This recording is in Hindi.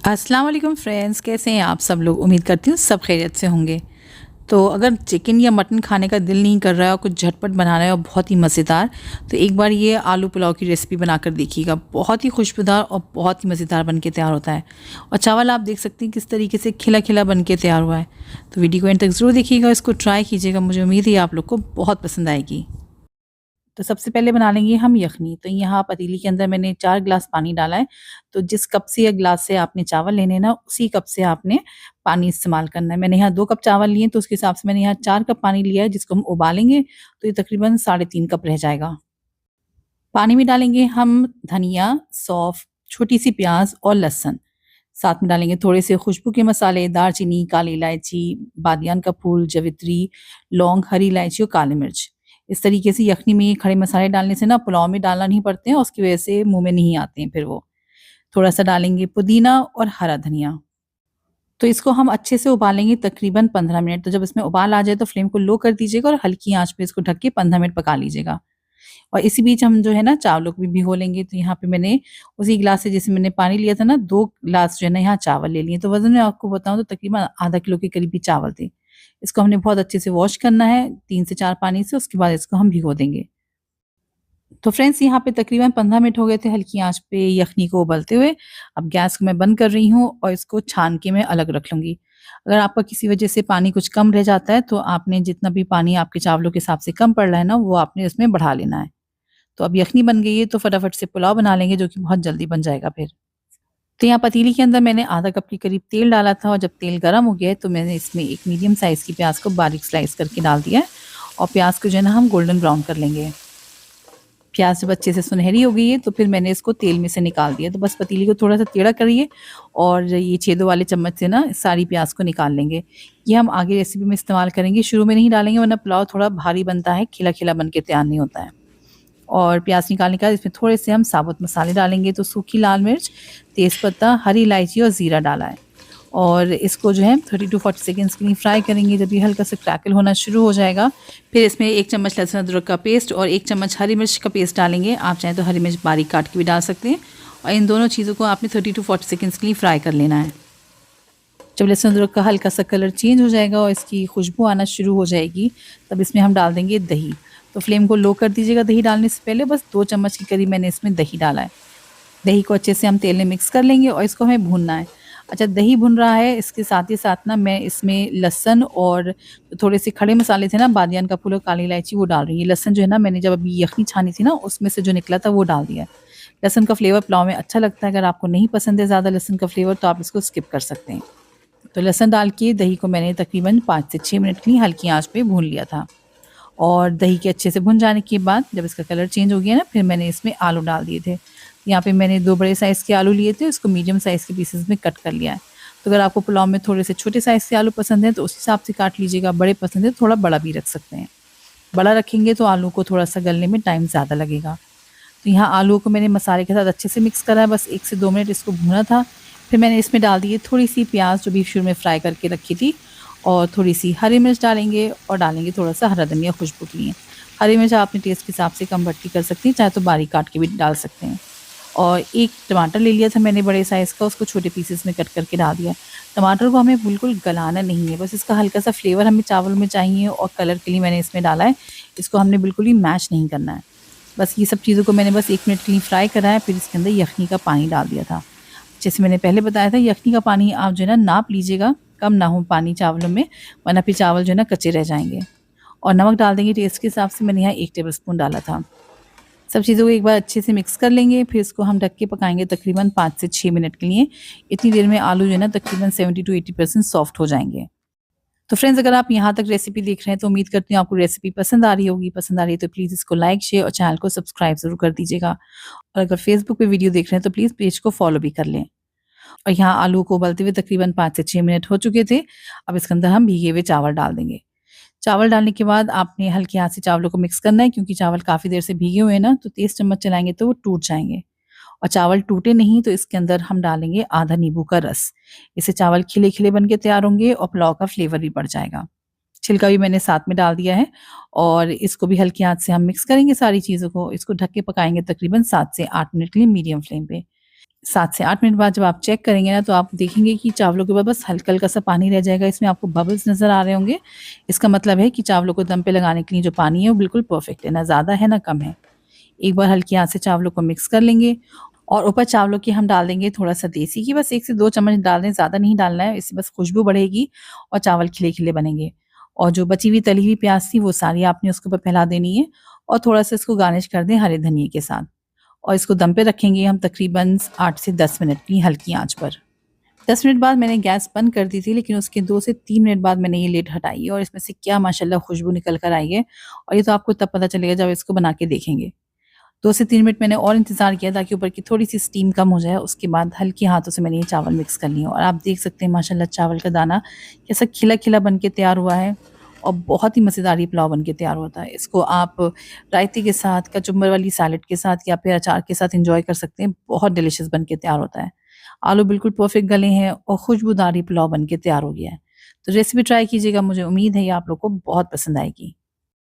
अस्सलाम वालेकुम फ्रेंड्स, कैसे हैं आप सब लोग। उम्मीद करती हूँ सब खैरियत से होंगे। तो अगर चिकन या मटन खाने का दिल नहीं कर रहा है और कुछ झटपट बनाना है और बहुत ही मज़ेदार, तो एक बार ये आलू पुलाव की रेसिपी बनाकर देखिएगा। बहुत ही खुशबूदार और बहुत ही मज़ेदार बन के तैयार होता है। और चावल आप देख सकते हैं किस तरीके से खिला खिला बन के तैयार हुआ है। तो वीडियो को एंड तक ज़रूर देखिएगा, इसको ट्राई कीजिएगा। मुझे उम्मीद है आप लोग को बहुत पसंद आएगी। तो सबसे पहले बना लेंगे हम यखनी। तो यहाँ पतीली के अंदर मैंने 4 ग्लास पानी डाला है। तो जिस कप से या ग्लास से आपने चावल लेने हैं ना, उसी कप से आपने पानी इस्तेमाल करना है। मैंने यहाँ 2 कप चावल लिए, तो उसके हिसाब से मैंने यहाँ 4 कप पानी लिया है, जिसको हम उबालेंगे तो ये तकरीबन साढ़े 3 कप रह जाएगा। पानी में डालेंगे हम धनिया, सौंफ, छोटी-सी प्याज़ और लहसुन। साथ में डालेंगे थोड़े से खुशबू के मसाले, दालचीनी, काली इलायची, बादियान का फूल, जवित्री, लौंग, हरी इलायची और काली मिर्च। इस तरीके से यखनी में ये खड़े मसाले डालने से ना पुलाव में डालना नहीं पड़ते हैं, और उसकी वजह से मुँह में नहीं आते हैं फिर वो। थोड़ा-सा डालेंगे पुदीना और हरा धनिया। तो इसको हम अच्छे से उबालेंगे तकरीबन 15 मिनट। तो जब इसमें उबाल आ जाए तो फ्लेम को लो कर दीजिएगा और हल्की आँच पे इसको ढक के 15 मिनट पका लीजिएगा। और इसी बीच हम जो है ना चावलों को भी भिगो लेंगे। तो यहाँ पे मैंने उसी ग्लास से जैसे मैंने पानी लिया था ना, 2 ग्लास जो है ना यहाँ चावल ले लिए। तो वज़न में आपको बताऊँ तो तकरीबन आधा किलो के करीब ही चावल थे। इसको हमने बहुत अच्छे से वॉश करना है 3 से 4 पानी से, उसके बाद इसको हम भिगो देंगे। तो फ्रेंड्स यहाँ पे तकरीबन 15 मिनट हो गए थे हल्की आँच पे यखनी को उबलते हुए। अब गैस को मैं बंद कर रही हूँ और इसको छान के मैं अलग रख लूँगी। अगर आपका किसी वजह से पानी कुछ कम रह जाता है, तो आपने जितना भी पानी आपके चावलों के हिसाब से कम पड़ रहा है ना, वो आपने उसमें बढ़ा लेना है। तो अब यखनी बन गई है, तो फटाफट से पुलाव बना लेंगे, जो कि बहुत जल्दी बन जाएगा फिर। तो यहाँ पतीली के अंदर मैंने आधा कप के करीब तेल डाला था, और जब तेल गर्म हो गया है तो मैंने इसमें एक मीडियम साइज़ की प्याज़ को बारीक स्लाइस करके डाल दिया है। और प्याज़ को जो है ना हम गोल्डन ब्राउन कर लेंगे। प्याज़ जब अच्छे से सुनहरी हो गई है, तो फिर मैंने इसको तेल में से निकाल दिया। तो बस पतीली को थोड़ा-सा टेढ़ा करिए और ये छेदों वाले चम्मच से ना सारी प्याज़ को निकाल लेंगे। ये हम आगे रेसिपी में इस्तेमाल करेंगे, शुरू में नहीं डालेंगे वरना पुलाव थोड़ा भारी बनता है, खिला-खिला बन के तैयार नहीं होता है। और प्याज़ निकालने के बाद इसमें थोड़े से हम साबुत मसाले डालेंगे। तो सूखी लाल मिर्च, तेज़पत्ता, हरी इलायची और ज़ीरा डाला है। और इसको जो है 30 टू 40 सेकंड्स के लिए फ्राई करेंगे। जब ये हल्का सा क्रैकल होना शुरू हो जाएगा, फिर इसमें 1 चम्मच लहसुन अदरक का पेस्ट और 1 चम्मच हरी मिर्च का पेस्ट डालेंगे। आप चाहें तो हरी मिर्च बारीक काट के भी डाल सकते हैं। और इन दोनों चीज़ों को आपने 30 टू 40 सेकंड्स के लिए फ्राई कर लेना है। जब लहसुन अदरक का हल्का सा कलर चेंज हो जाएगा और इसकी खुशबू आना शुरू हो जाएगी, तब इसमें हम डाल देंगे दही। तो फ्लेम को लो कर दीजिएगा दही डालने से पहले। बस 2 चम्मच के करीब मैंने इसमें दही डाला है। दही को अच्छे से हम तेल में मिक्स कर लेंगे और इसको हमें भूनना है। अच्छा, दही भुन रहा है, इसके साथ ही साथ ना मैं इसमें लहसुन और थोड़े से खड़े मसाले थे ना, बादियान का फूल और काली इलायची, वो डाल रही हूँ। लहसुन जो है ना, मैंने जब अभी यखनी छानी थी ना, उसमें से जो निकला था वो डाल दिया है। लहसुन का फ्लेवर पुलाव में अच्छा लगता है। अगर आपको नहीं पसंद है ज़्यादा लहसुन का फ्लेवर, तो आप इसको स्किप कर सकते हैं। तो लहसुन डाल के दही को मैंने तकरीबन 5 से 6 मिनट के लिए हल्की आँच पे भून लिया था। और दही के अच्छे से भुन जाने के बाद जब इसका कलर चेंज हो गया ना, फिर मैंने इसमें आलू डाल दिए थे। यहाँ पे मैंने 2 बड़े साइज़ के आलू लिए थे, उसको मीडियम साइज़ के पीसेस में कट कर लिया है। तो अगर आपको पुलाव में थोड़े से छोटे साइज़ के आलू पसंद हैं, तो उस हिसाब से काट लीजिएगा। बड़े पसंद है तो थोड़ा बड़ा भी रख सकते हैं। बड़ा रखेंगे तो आलू को थोड़ा-सा गलने में टाइम ज़्यादा लगेगा। तो यहाँ आलू को मैंने मसाले के साथ अच्छे से मिक्स करा है, बस 1 से 2 मिनट इसको भूना था। फिर मैंने इसमें डाल दी है थोड़ी-सी प्याज़, जो भी शुरू में फ्राई करके रखी थी, और थोड़ी-सी हरी मिर्च डालेंगे और डालेंगे थोड़ा-सा हरा धनिया खुशबू के लिए। हरी मिर्च आप अपने टेस्ट के हिसाब से कम बढ़ती कर सकती हैं, चाहे तो बारीक काट के भी डाल सकते हैं। और 1 टमाटर ले लिया था मैंने बड़े साइज़ का, उसको छोटे पीसेस में कट करके डाल दिया। टमाटर को हमें बिल्कुल गलाना नहीं है, बस इसका हल्का-सा फ्लेवर हमें चावल में चाहिए, और कलर के लिए मैंने इसमें डाला है। इसको हमने बिल्कुल ही मैश नहीं करना है। बस ये सब चीज़ों को मैंने बस 1 मिनट के लिए फ्राई करा है, फिर इसके अंदर यखनी का पानी डाल दिया था। जैसे मैंने पहले बताया था, यखनी का पानी आप जो है ना नाप लीजिएगा, कम ना हो पानी चावलों में, वरना फिर चावल जो है ना कच्चे रह जाएँगे। और नमक डाल देंगे टेस्ट के हिसाब से, मैंने यहाँ 1 टेबलस्पून डाला था। सब चीज़ों को एक बार अच्छे से मिक्स कर लेंगे, फिर इसको हम ढक के पकाएँगे तकरीबन 5 से 6 मिनट के लिए। इतनी देर में आलू जो है ना तकरीबन 70 टू 80% सॉफ्ट हो जाएँगे। तो फ्रेंड्स, अगर आप यहाँ तक रेसिपी देख रहे हैं, तो उम्मीद करती हूँ आपको रेसिपी पसंद आ रही होगी। पसंद आ रही है तो प्लीज़ इसको लाइक, शेयर और चैनल को सब्सक्राइब ज़रूर कर दीजिएगा। और अगर फेसबुक पे वीडियो देख रहे हैं, तो प्लीज़ पेज को फॉलो भी कर लें। और यहाँ आलू को उबलते हुए तकरीबन 5 से 6 मिनट हो चुके थे। अब इसके अंदर हम भीगे हुए चावल डाल देंगे। चावल डालने के बाद आपने हल्के हाथ से चावलों को मिक्स करना है, क्योंकि चावल काफ़ी देर से भीगे हुए हैं ना, तो तेज़ चम्मच चलाएँगे तो वो टूट जाएँगे। और चावल टूटे नहीं, तो इसके अंदर हम डालेंगे आधा नींबू का रस। इससे चावल खिले-खिले बन के तैयार होंगे और पुलाव का फ्लेवर भी बढ़ जाएगा। छिलका भी मैंने साथ में डाल दिया है, और इसको भी हल्के हाथ से हम मिक्स करेंगे सारी चीज़ों को। इसको ढक के पकाएँगे तकरीबन 7 से 8 मिनट के लिए मीडियम फ्लेम पे। 7 से 8 मिनट बाद जब आप चेक करेंगे ना, तो आप देखेंगे कि चावलों के ऊपर बस हल्का-हल्का सा पानी रह जाएगा, इसमें आपको बबल्स नज़र आ रहे होंगे। इसका मतलब है कि चावलों को दम पे लगाने के लिए जो पानी है वो बिल्कुल परफेक्ट है, ना ज़्यादा है ना कम है। एक बार हल्की आँच से चावलों को मिक्स कर लेंगे और ऊपर चावलों की हम डाल देंगे थोड़ा-सा देसी घी, बस 1 से 2 चम्मच डाल दें, ज़्यादा नहीं डालना है, इससे बस खुशबू बढ़ेगी और चावल खिले-खिले बनेंगे। और जो बची हुई तली हुई प्याज़ थी वो सारी आपने उसके ऊपर फैला देनी है और थोड़ा-सा इसको गार्निश कर दें हरे धनिये के साथ। और इसको दम पे रखेंगे हम तकरीबन 8 से 10 मिनट की हल्की आँच पर। 10 मिनट बाद मैंने गैस बंद कर दी थी, लेकिन उसके 2 से 3 मिनट बाद मैंने ये लिड हटाई है और इसमें से क्या माशाल्लाह खुशबू निकल कर आई है। और ये तो आपको तब पता चलेगा जब इसको बना के देखेंगे। 2 से 3 मिनट मैंने और इंतज़ार किया ताकि ऊपर की थोड़ी-सी स्टीम कम हो जाए, उसके बाद हल्के हाथों से मैंने ये चावल मिक्स कर लिए और आप देख सकते हैं माशाल्लाह चावल का दाना कैसा खिला-खिला बन के तैयार हुआ है और बहुत ही मज़ेदार ये पुलाव बन के तैयार होता है। इसको आप रायते के साथ, कचुम्बर वाली सैलेड के साथ या फिर अचार के साथ एन्जॉय कर सकते हैं, बहुत डिलीशियस बन के तैयार होता है। आलू बिल्कुल परफेक्ट गले हैं और खुशबूदार ये पुलाव बन के तैयार हो गया है। तो रेसिपी ट्राई कीजिएगा, मुझे उम्मीद है ये आप लोग को बहुत पसंद आएगी।